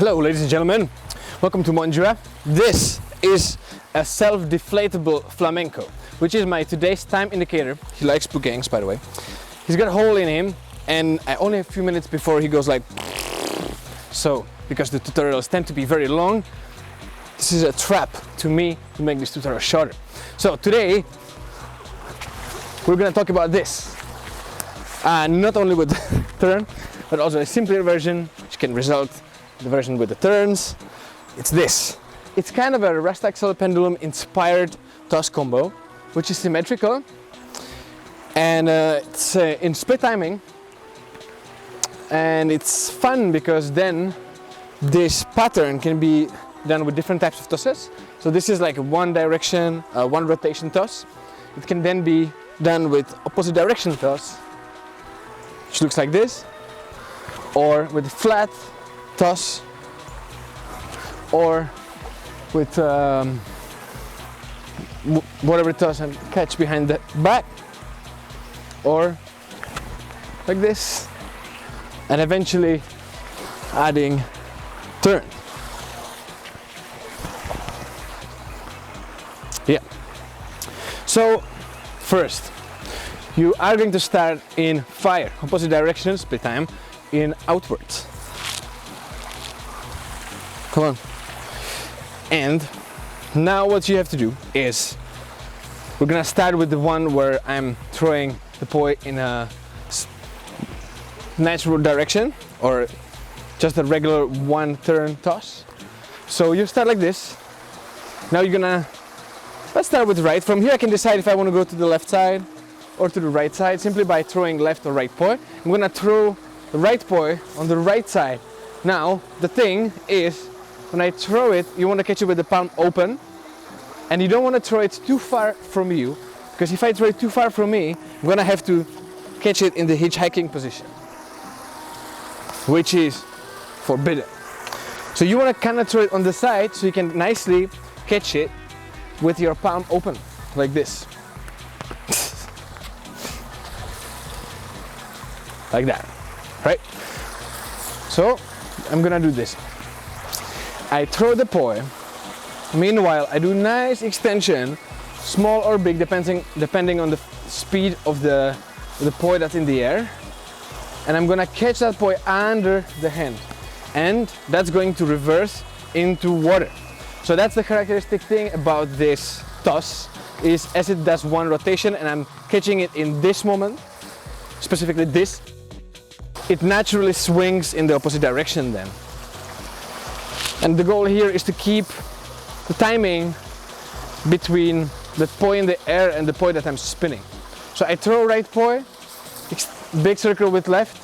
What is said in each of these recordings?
Hello ladies and gentlemen, welcome to Monjura. This is a self-deflatable flamenco, which is my today's time indicator. He likes bougangs, by the way. He's got a hole in him and I only have a few minutes before he goes like so, because the tutorials tend to be very long. This is a trap to me to make this tutorial shorter. So today we're gonna talk about this. Not only with turn, but also a simpler version which can result the version with the turns. It's this. It's kind of a rest axle pendulum inspired toss combo, which is symmetrical, and it's in split timing, and it's fun because then this pattern can be done with different types of tosses. So this is like a one direction, one rotation toss. It can then be done with opposite direction toss, which looks like this, or with flat toss, or with whatever toss and catch behind the back, or like this, and eventually adding turn. Yeah. So first, you are going to start in fire, opposite direction, split time, in outwards. Come on. And now what you have to do is, we're gonna start with the one where I'm throwing the poi in a natural direction, or just a regular one turn toss. So you start like this. Now you're gonna, let's start with right. From here I can decide if I want to go to the left side or to the right side, simply by throwing left or right poi. I'm gonna throw the right poi on the right side. Now the thing is, when I throw it, you want to catch it with the palm open, and you don't want to throw it too far from you, because if I throw it too far from me, I'm gonna have to catch it in the hitchhiking position, which is forbidden. So you want to kind of throw it on the side so you can nicely catch it with your palm open, like this. Like that, right? So I'm gonna do this. I throw the poi. Meanwhile, I do nice extension, small or big, depending on the speed of the poi that's in the air. And I'm gonna catch that poi under the hand, and that's going to reverse into water. So that's the characteristic thing about this toss, is as it does one rotation and I'm catching it in this moment, specifically this, it naturally swings in the opposite direction then. And the goal here is to keep the timing between the poi in the air and the poi that I'm spinning. So I throw right poi, big circle with left,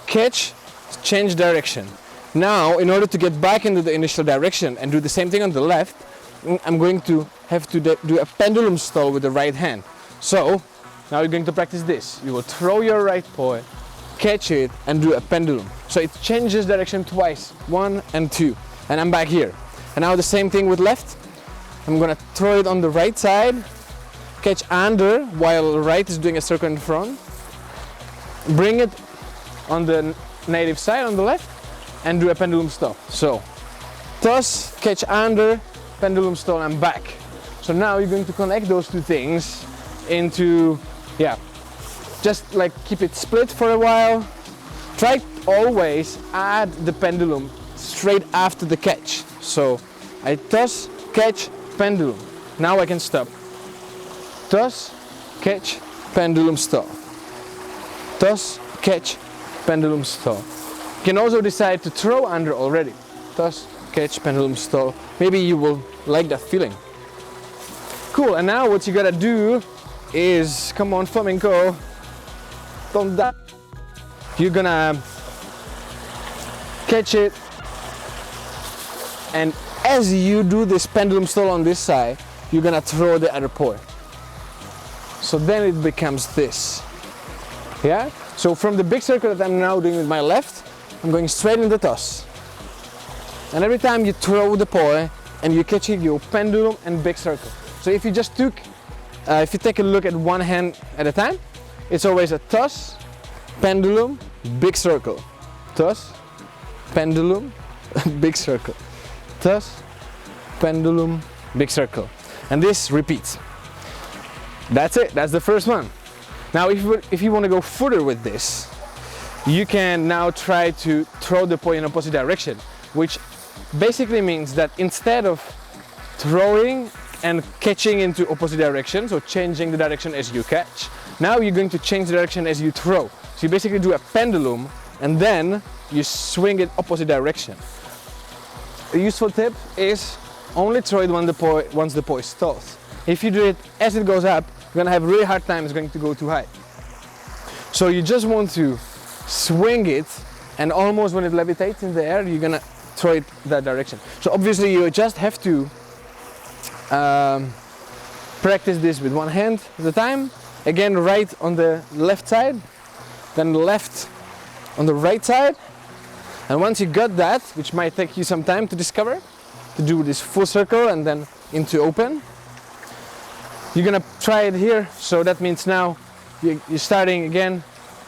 catch, change direction. Now, in order to get back into the initial direction and do the same thing on the left, I'm going to have to do a pendulum stall with the right hand. So now you're going to practice this. You will throw your right poi, catch it, and do a pendulum. So it changes direction twice, 1 and 2. And I'm back here. And now the same thing with left. I'm gonna throw it on the right side, catch under while right is doing a circle in front, bring it on the native side on the left, and do a pendulum stall. So toss, catch under, pendulum stall, and back. So now you're going to connect those two things into, yeah, just like keep it split for a while. Try always add the pendulum straight after the catch. So I toss, catch, pendulum. Now I can stop. Toss, catch, pendulum stall. Toss, catch, pendulum stall. You can also decide to throw under already. Toss, catch, pendulum stall. Maybe you will like that feeling. Cool, and now what you gotta do is, come on flamenco, don't die. You're gonna catch it, and as you do this pendulum stall on this side, you're gonna throw the other poi. So then it becomes this. Yeah? So from the big circle that I'm now doing with my left, I'm going straight in the toss. And every time you throw the poi and you catch it, you pendulum and big circle. So if you just if you take a look at one hand at a time, it's always a toss, pendulum, big circle. Toss, pendulum, big circle, toss, pendulum, big circle, and this repeats. That's it, that's the first one. Now if you want to go further with this, you can now try to throw the poi in opposite direction, which basically means that instead of throwing and catching into opposite direction, so changing the direction as you catch, now you're going to change the direction as you throw. So you basically do a pendulum and then you swing it opposite direction. A useful tip is only throw it once the poi stalls. If you do it as it goes up, you're gonna have a really hard time, it's going to go too high. So you just want to swing it, and almost when it levitates in the air, you're gonna throw it that direction. So obviously you just have to practice this with one hand at a time. Again, right on the left side, then left on the right side. And once you got that, which might take you some time to discover, to do this full circle and then into open, you're gonna try it here. So that means now you're starting again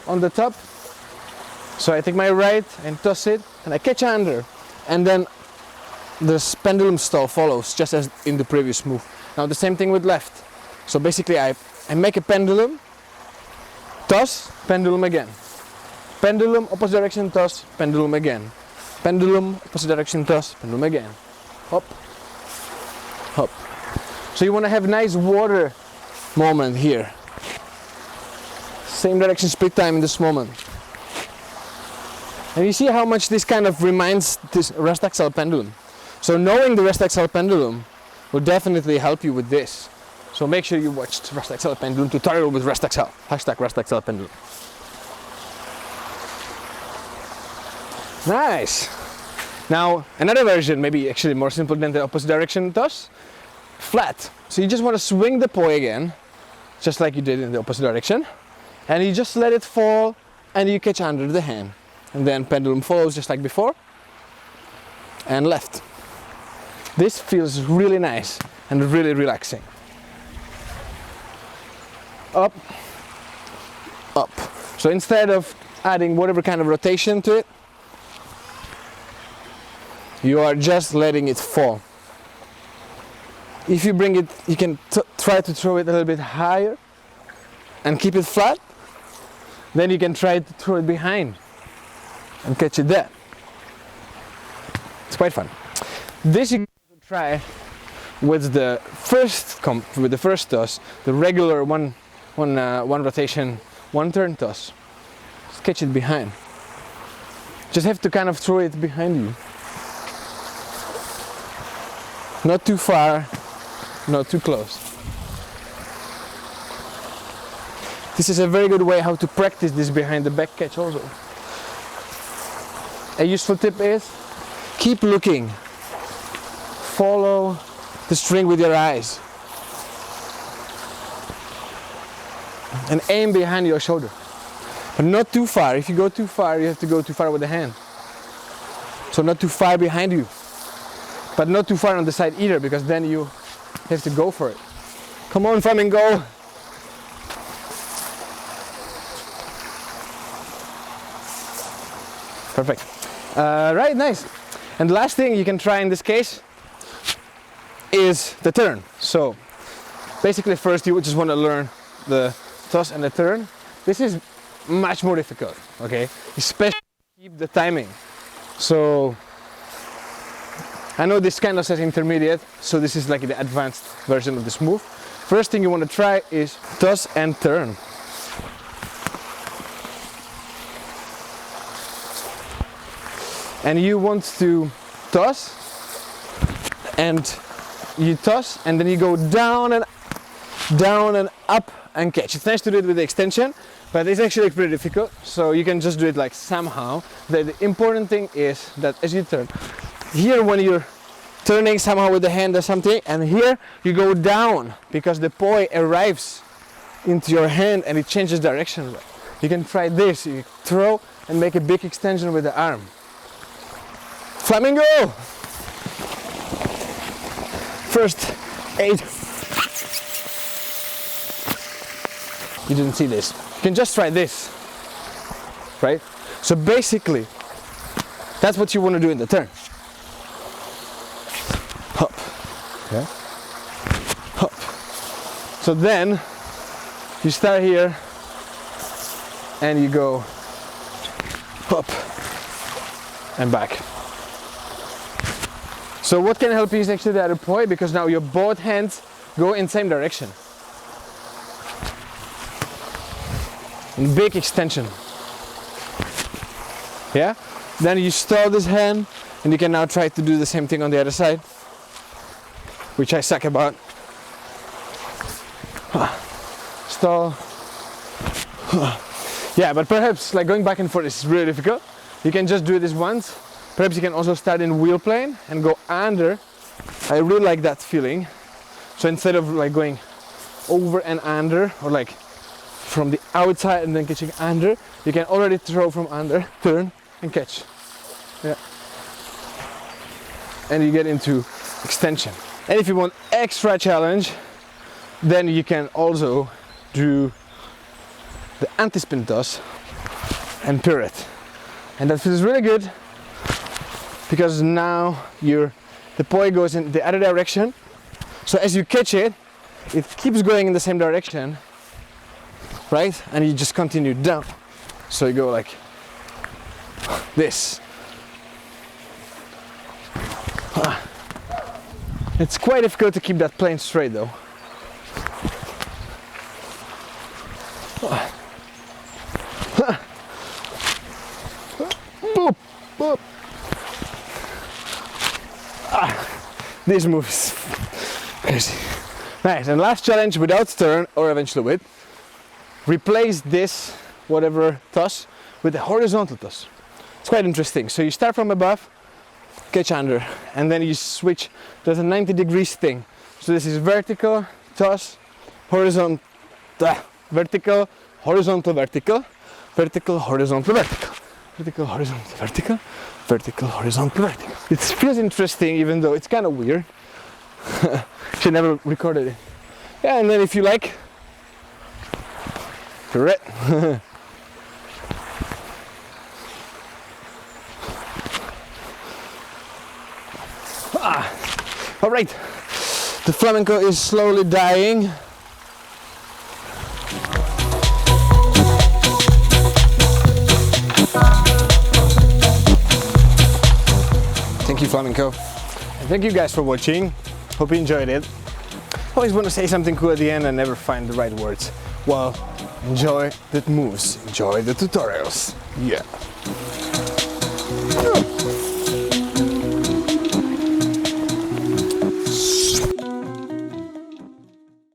on the top. So I take my right and toss it and I catch under, and then the pendulum stall follows just as in the previous move. Now the same thing with left. So basically I make a pendulum, toss, pendulum again. Pendulum, opposite direction, toss, pendulum again. Pendulum, opposite direction, toss, pendulum again. Hop, hop. So you want to have a nice water moment here. Same direction, split time in this moment. And you see how much this kind of reminds this rest axle pendulum. So knowing the rest axle pendulum will definitely help you with this. So make sure you watch rest axle pendulum tutorial with rest axle. Hashtag rest axle pendulum. Nice. Now another version, maybe actually more simple than the opposite direction toss. Flat. So you just want to swing the poi again, just like you did in the opposite direction, and you just let it fall and you catch under the hand. And then pendulum follows just like before, and left. This feels really nice and really relaxing. Up, up. So instead of adding whatever kind of rotation to it, you are just letting it fall. If you bring it, you can try to throw it a little bit higher and keep it flat. Then you can try to throw it behind and catch it there. It's quite fun. This you can try with the first toss, the regular one rotation, one turn toss. Just catch it behind. Just have to kind of throw it behind you. Not too far, not too close. This is a very good way how to practice this behind the back catch also. A useful tip is keep looking. Follow the string with your eyes. And aim behind your shoulder. But not too far. If you go too far, you have to go too far with the hand. So not too far behind you. But not too far on the side either, because then you have to go for it. Come on, flamingo! Perfect. Right, nice. And the last thing you can try in this case is the turn. So basically first you just want to learn the toss and the turn. This is much more difficult, okay? Especially keep the timing. So I know this kind of says intermediate, so this is like the advanced version of this move. First thing you want to try is toss and turn. And you want to toss, and you toss, and then you go down and up and catch. It's nice to do it with the extension, but it's actually pretty difficult, so you can just do it like somehow. The important thing is that as you turn, here when you're turning somehow with the hand or something, and here you go down because the poi arrives into your hand and it changes direction. You can try this, you throw and make a big extension with the arm. Flamingo! First 8. You didn't see this. You can just try this, right? So basically, that's what you want to do in the turn. Okay. Hop. So then you start here and you go up and back. So what can help you is actually the other poi, because now your both hands go in same direction. Big extension. Yeah? Then you stall this hand and you can now try to do the same thing on the other side, which I suck about. Stall. Yeah, but perhaps like going back and forth is really difficult. You can just do this once. Perhaps you can also start in wheel plane and go under. I really like that feeling. So instead of like going over and under, or like from the outside and then catching under, you can already throw from under, turn and catch. Yeah. And you get into extension. And if you want extra challenge, then you can also do the anti-spin toss and pirouette. And that feels really good because now the poi goes in the other direction. So as you catch it, it keeps going in the same direction, right? And you just continue down. So you go like this. It's quite difficult to keep that plane straight though. Boop, boop. This move is crazy. Nice, and last challenge without turn or eventually with. Replace this, whatever toss, with a horizontal toss. It's quite interesting. So you start from above, catch under, and then you switch. There's a 90 degrees thing. So this is vertical, toss, horizontal, vertical, horizontal, vertical, vertical, horizontal, vertical, vertical, horizontal, vertical, vertical, horizontal, vertical. It feels interesting even though it's kind of weird. She never recorded it. Yeah, and then if you like, correct. All right, the flamenco is slowly dying. Thank you, flamenco. And thank you guys for watching. Hope you enjoyed it. Always want to say something cool at the end and never find the right words. Well, enjoy the moves, enjoy the tutorials. Yeah.